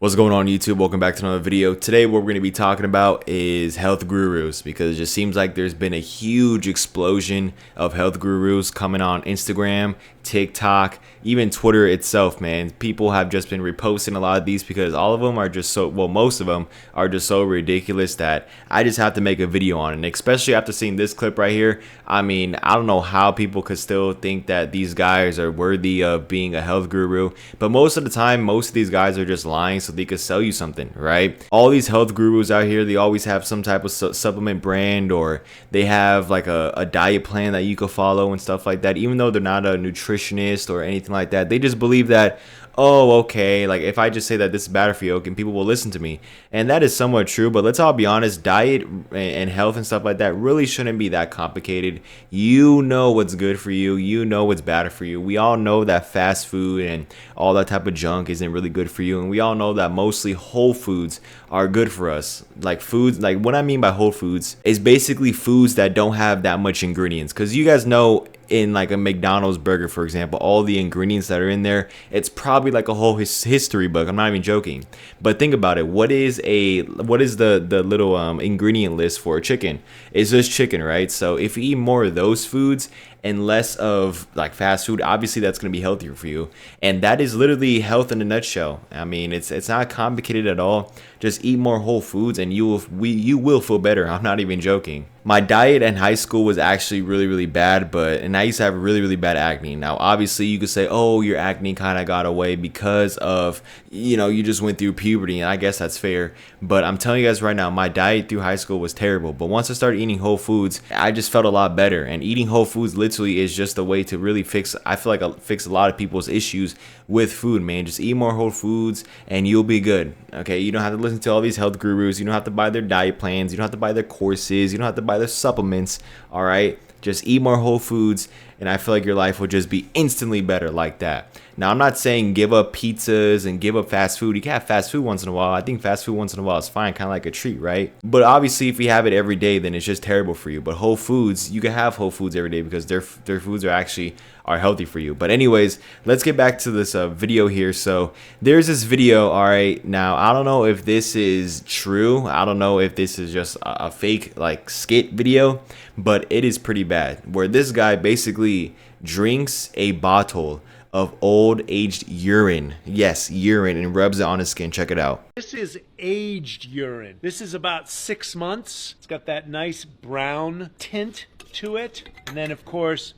What's going on YouTube? Welcome back to another video. Today what we're going to be talking about is health gurus, because it just seems like there's been a huge explosion of health gurus coming on Instagram, TikTok, even Twitter itself, man. People have just been reposting a lot of these because all of them are just so, well, most of them are just so ridiculous that I just have to make a video on it. And especially after seeing this clip right here, I mean, I don't know how people could still think that these guys are worthy of being a health guru, but most of the time, most of these guys are just lying so they could sell you something, right? All these health gurus out here, they always have some type of supplement brand, or they have like a diet plan that you could follow and stuff like that. Even though they're not a nutritionist or anything like that, they just believe that, oh, okay, like if I just say that this is bad for you, and people will listen to me. And that is somewhat true, but let's all be honest, diet and health and stuff like that really shouldn't be that complicated. You know what's good for you, you know what's bad for you. We all know that fast food and all that type of junk isn't really good for you, and we all know that mostly whole foods are good for us. Like foods, like what I mean by whole foods is basically foods that don't have that much ingredients, because you guys know in like a McDonald's burger, for example, all the ingredients that are in there, it's probably like a whole history book. I'm not even joking. But think about it. What is the little ingredient list for a chicken? It's just chicken, right? So if you eat more of those foods and less of like fast food, obviously that's going to be healthier for you. And that is literally health in a nutshell. I mean, it's not complicated at all. Just eat more whole foods and you will feel better. I'm not even joking. My diet in high school was actually really bad, and I used to have really bad acne. Now obviously you could say, oh, your acne kind of got away because of, you know, you just went through puberty, and I guess that's fair. But I'm telling you guys right now, my diet through high school was terrible. But once I started eating whole foods, I just felt a lot better. And eating whole foods literally is just a way to really fix, I feel like, fix a lot of people's issues with food, man. Just eat more whole foods and you'll be good. Okay, you don't have to listen to all these health gurus. You don't have to buy their diet plans. You don't have to buy their courses. You don't have to buy their supplements. All right, just eat more whole foods, and I feel like your life will just be instantly better like that. Now, I'm not saying give up pizzas and give up fast food. You can have fast food once in a while. I think fast food once in a while is fine, kind of like a treat, right? But obviously, if you have it every day, then it's just terrible for you. But whole foods, you can have whole foods every day because their foods are healthy for you. But anyways, let's get back to this video here. So there's this video. All right, now I don't know if this is true. I don't know if this is just a fake like skit video, but it is pretty bad, where this guy basically drinks a bottle of old aged urine. Yes, urine, and rubs it on his skin. Check it out. This is aged urine. This is about 6 months. It's got that nice brown tint to it. And then of course,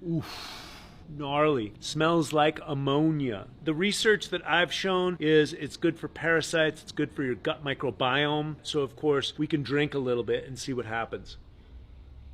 oof, gnarly. Smells like ammonia. The research that I've shown is it's good for parasites, it's good for your gut microbiome. So of course we can drink a little bit and see what happens.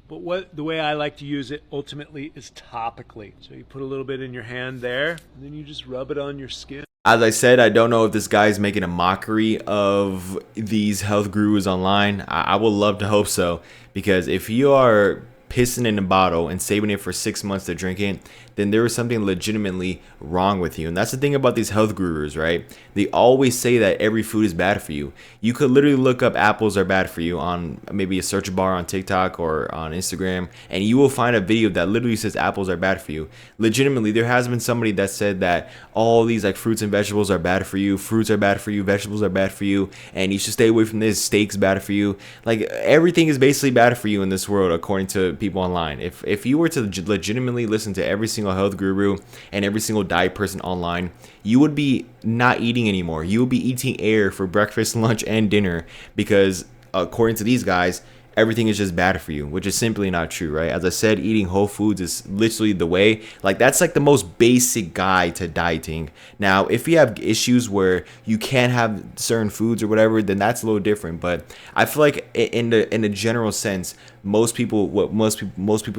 But the way I like to use it ultimately is topically. So you put a little bit in your hand there, and then you just rub it on your skin. As I said, I don't know if this guy's making a mockery of these health gurus online. I would love to hope so, because if you are pissing in a bottle and saving it for 6 months to drink it, then there is something legitimately wrong with you. And that's the thing about these health gurus, right? They always say that every food is bad for you. You could literally look up apples are bad for you on maybe a search bar on TikTok or on Instagram, and you will find a video that literally says apples are bad for you. Legitimately, there has been somebody that said that all these like fruits and vegetables are bad for you, fruits are bad for you, vegetables are bad for you, and you should stay away from this, steak's bad for you. Like everything is basically bad for you in this world, according to people online. If you were to legitimately listen to every single health guru and every single diet person online, you would be not eating anymore. You would be eating air for breakfast, lunch, and dinner, because according to these guys, everything is just bad for you, which is simply not true, right? As I said, eating whole foods is literally the way. Like that's like the most basic guide to dieting. Now, if you have issues where you can't have certain foods or whatever, then that's a little different. But I feel like in the general sense, most people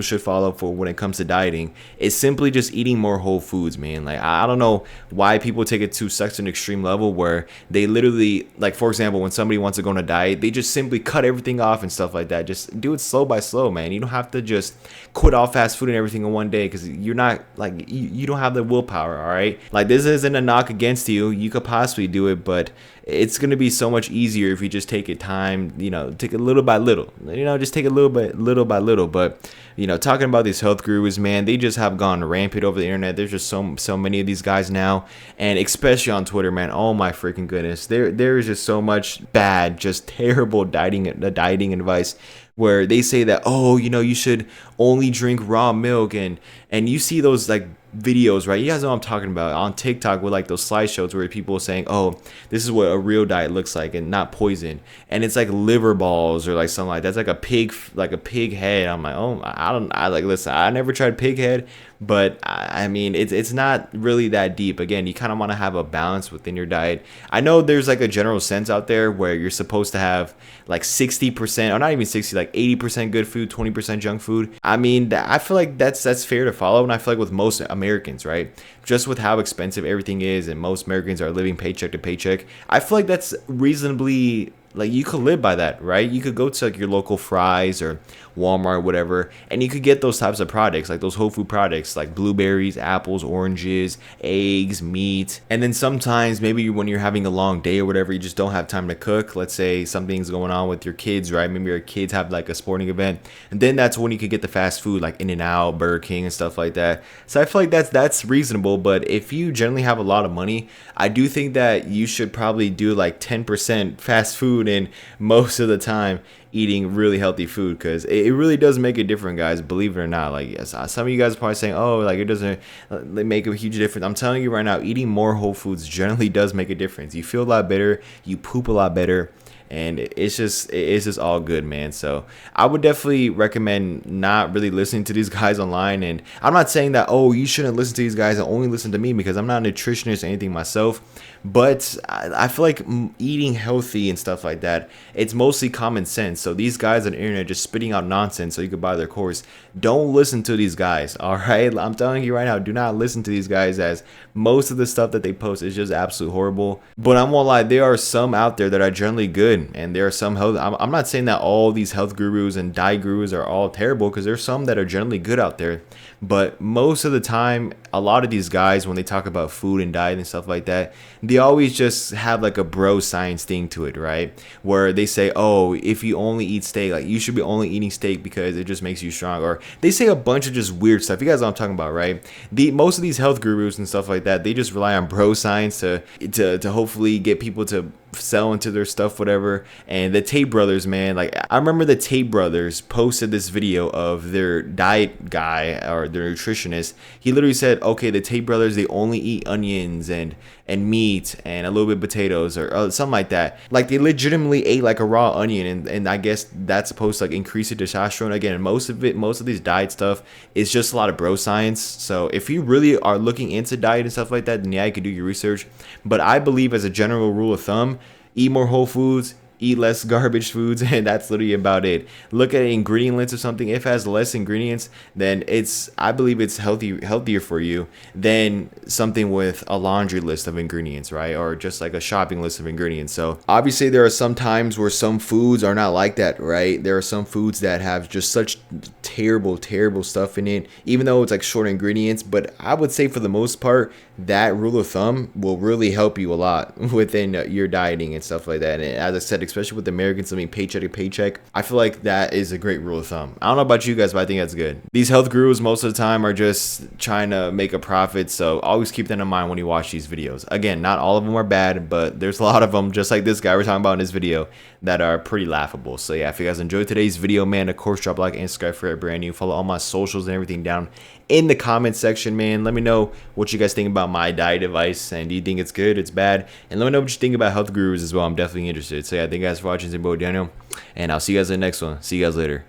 should follow for when it comes to dieting is simply just eating more whole foods, man. Like I don't know why people take it to such an extreme level where they literally, like for example, when somebody wants to go on a diet, they just simply cut everything off and stuff like that. Just do it slow by slow, man. You don't have to just quit all fast food and everything in one day, because you're not like you don't have the willpower. All right, like this isn't a knock against you. You could possibly do it, but it's gonna be so much easier if you just take it time. You know, take it little by little. You know, just take it little little by little. But you know, talking about these health gurus, man, they just have gone rampant over the internet. There's just so many of these guys now, and especially on Twitter, man. Oh my freaking goodness, there is just so much bad, just terrible dieting advice, where they say that, oh, you know, you should only drink raw milk, and you see those like videos, right? You guys know what I'm talking about on TikTok with like those slideshows where people are saying, oh, this is what a real diet looks like and not poison, and it's like liver balls or like something like that's like a pig head. I'm like, oh, I like, listen, I never tried pig head, but I mean, it's not really that deep. Again, you kind of want to have a balance within your diet. I know there's like a general sense out there where you're supposed to have like 60%, or not even 60, like 80% good food, 20% junk food. I mean, I feel like that's fair to follow, and I feel like with most Americans, right, just with how expensive everything is, and most Americans are living paycheck to paycheck, I feel like that's reasonably, like, you could live by that, right? You could go to like your local Fry's or Walmart or whatever, and you could get those types of products, like those whole food products, like blueberries, apples, oranges, eggs, meat. And then sometimes maybe when you're having a long day or whatever, you just don't have time to cook. Let's say something's going on with your kids, right? Maybe your kids have like a sporting event, and then that's when you could get the fast food like In-N-Out, Burger King, and stuff like that. So I feel like that's reasonable. But if you generally have a lot of money, I do think that you should probably do like 10% fast food and most of the time eating really healthy food, because it really does make a difference, guys, believe it or not. Like, yes, some of you guys are probably saying, oh, like, it doesn't make a huge difference. I'm telling you right now, eating more whole foods generally does make a difference. You feel a lot better, you poop a lot better, and it's just all good, man. So I would definitely recommend not really listening to these guys online. And I'm not saying that, oh, you shouldn't listen to these guys and only listen to me, because I'm not a nutritionist or anything myself. But I feel like eating healthy and stuff like that, it's mostly common sense. So these guys on the internet just spitting out nonsense so you could buy their course. Don't listen to these guys, all right? I'm telling you right now, do not listen to these guys, as most of the stuff that they post is just absolutely horrible. But I won't lie, there are some out there that are generally good, and there are some health. I'm not saying that all these health gurus and diet gurus are all terrible, because there's some that are generally good out there. But most of the time, a lot of these guys, when they talk about food and diet and stuff like that, they always just have like a bro science thing to it, right? Where they say, oh, if you only eat steak, like, you should be only eating steak because it just makes you strong. Or they say a bunch of just weird stuff. You guys know what I'm talking about, right? Most of these health gurus and stuff like that, they just rely on bro science to hopefully get people to sell into their stuff, whatever. And the Tate brothers, man, like, I remember the Tate brothers posted this video of their diet guy, or their nutritionist. He literally said, okay, the Tate brothers, they only eat onions and meat and a little bit of potatoes, or something like that. Like, they legitimately ate like a raw onion, and I guess that's supposed to like increase your testosterone. Again, most of these diet stuff is just a lot of bro science. So if you really are looking into diet and stuff like that, then yeah, you can do your research. But I believe, as a general rule of thumb, eat more whole foods, eat less garbage foods, and that's literally about it. Look at an ingredient list or something. If it has less ingredients, then I believe it's healthier for you than something with a laundry list of ingredients, right? Or just like a shopping list of ingredients. So obviously there are some times where some foods are not like that, right? There are some foods that have just such terrible stuff in it, even though it's like short ingredients. But I would say, for the most part, that rule of thumb will really help you a lot within your dieting and stuff like that. And as I said, especially with Americans living paycheck to paycheck, I feel like that is a great rule of thumb. I don't know about you guys, but I think that's good. These health gurus most of the time are just trying to make a profit, so always keep that in mind when you watch these videos. Again, not all of them are bad, but there's a lot of them, just like this guy we're talking about in this video, that are pretty laughable. So yeah, if you guys enjoyed today's video, man, of course, drop a like and subscribe for it brand new. Follow all my socials and everything down in the comment section, man. Let me know what you guys think about my diet advice, and do you think it's good, it's bad? And let me know what you think about health gurus as well. I'm definitely interested. So yeah, thank you guys for watching. It's your boy Daniel, and I'll see you guys in the next one. See you guys later.